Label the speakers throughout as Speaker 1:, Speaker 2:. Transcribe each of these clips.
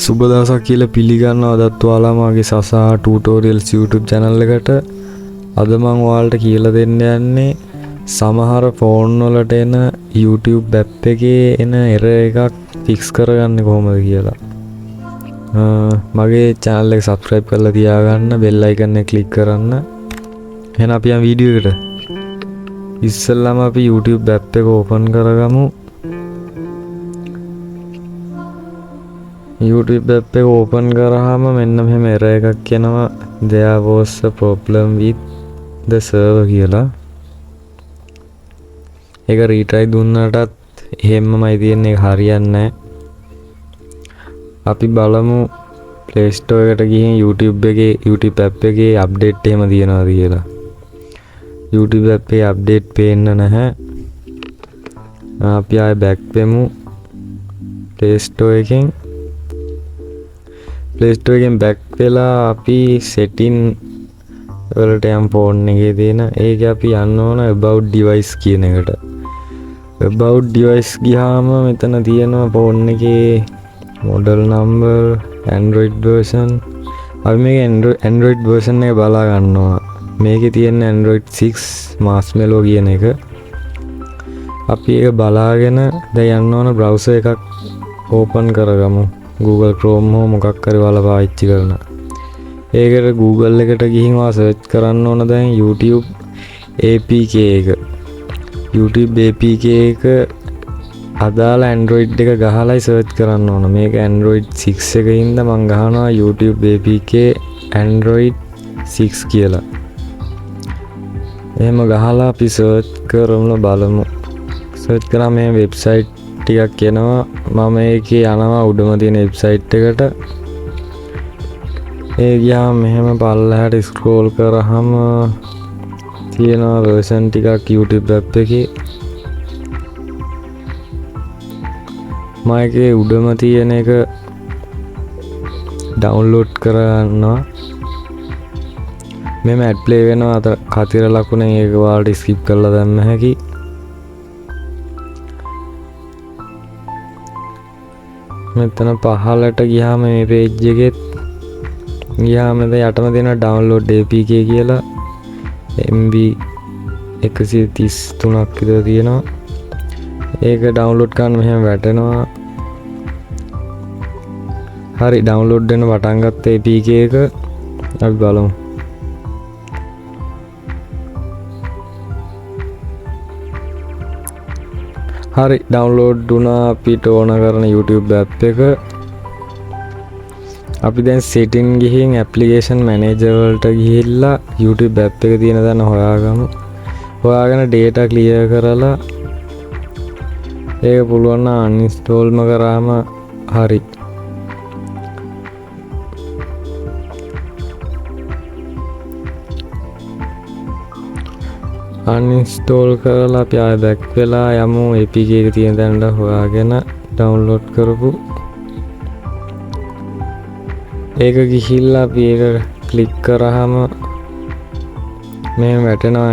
Speaker 1: සුබ දවසක් කියලා පිළිගන්නවා අදත් ඔයාලා මගේ සසා ටියුටෝරියල්ස් YouTube channel එකට. අද මම ඔයාලට කියලා දෙන්න යන්නේ සමහර ෆෝන් වලට එන YouTube app එකේ එන error එකක් fix කරගන්නේ කොහොමද කියලා. මගේ channel එක subscribe කරලා තියාගන්න, bell icon එක click කරන්න. එහෙනම් අපි යමු වීඩියෝ එකට. ඉස්සෙල්ලාම අපි YouTube app එක open කරගමු. YouTube app එක open කරාම මෙන්න මෙහෙම error එකක් එනවා. There was a problem with the server කියලා. ඒක retry දුන්නටත් එහෙමමයි තියෙන්නේ, ඒක හරියන්නේ නැහැ. අපි බලමු Play Store එකට ගිහින් YouTube app එකේ update එහෙම තියනවාද කියලා. YouTube app එකේ update පේන්න නැහැ. අපි ආයෙ back වෙමු Play Store එකෙන්. Play Store එකෙන් back වෙලා අපි setting වලට යම් phone එකේ තියෙන. ඒක අපි යන්න ඕන about device කියන එකට. about device ගියාම මෙතන තියෙනවා phone එකේ model number, Android version. අපි මේක Android version එක බලා ගන්න ඕන. මේකේ තියෙන Android 6 Marshmallow කියන එක. අපි ඒක බලාගෙන දැන් යන්න ඕන browser එකක් open කරගමු. Google Chrome හෝ මොකක් හරි ඔයාලා පාවිච්චි කරන. ඒකට Google එකට ගිහින් ඔයා search කරන්න ඕන දැන් YouTube APK එක. YouTube APK එක අදාළ Android එක ගහලායි search කරන්න ඕන. මේක Android 6 එකේ ඉඳන් මම ගහනවා YouTube APK Android 6 කියලා. එහෙම ගහලා අපි search කරමු බලමු. search කරාම මේ website ටිකක් එනවා. මම ඒකේ යනවා උඩම තියෙන website එකට. ඒ ගියාම මෙහෙම පල්ලෙහාට scroll කරාම තියෙනවා version ටිකක් YouTube app එකේ. මම ඒකේ උඩම තියෙන එක download කරගන්නවා. මෙහෙම ad play වෙනවා අත කතිර ලකුණෙන්. ඒක ඔයාලට skip කරලා දැම්ම හැකි. මෙතන පහලට ගියාම මේ page එකෙත් ගියාම දැන් යටම තියෙන download APK කියලා MB 133ක් විතර තියෙනවා. ඒක download කරන්න මෙහෙම වැටෙනවා. හරි, download වෙන පටන් ගත්ත APK එක අපි බලමු. හරි, download වුණා අපිට ඕන කරන YouTube app එක. අපි දැන් setting ගිහින් application manager වලට ගිහිල්ලා YouTube app එක තියෙන දන්න හොයාගමු. හොයාගෙන data clear කරලා ඒක පුළුවන් නම් uninstall කරාම හරි. uninstall කරලා අපි ආයෙ back වෙලා යමු APK එක තියෙන තැනට හොයාගෙන download කරපු. ඒක ගිහිල්ලා අපි ඒක click කරාම මෙහෙම වැටෙනවා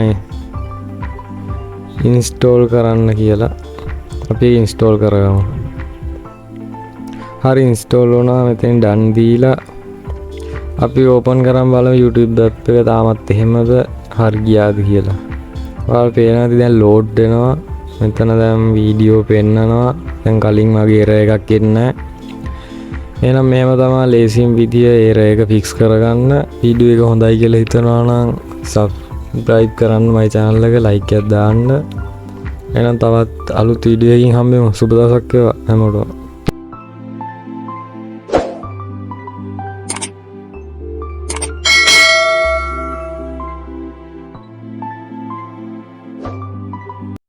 Speaker 1: install කරන්න කියලා. අපි install කරගමු. හරි, install වුණා. මෙතෙන් done දීලා අපි open කරන් බලමු YouTube app එක තාමත් එහෙමද හරි ගියාද කියලා. ඔයාලා පේනවාද දැන් load වෙනවා. මෙතන දැන් වීඩියෝ පෙන්නනවා. දැන් කලින් වගේ error එකක් එන්නේ නැහැ. එහෙනම් මේව තමයි ලේසියෙන් විදිය error එක fix කරගන්න. වීඩියෝ එක හොඳයි කියලා හිතනවා නම් subscribe කරන්න my channel එක, like එකක් දාන්න. එහෙනම් තවත් අලුත් වීඩියෝ එකකින් හම්බෙමු. සුබ දවසක් වේවා හැමෝටම.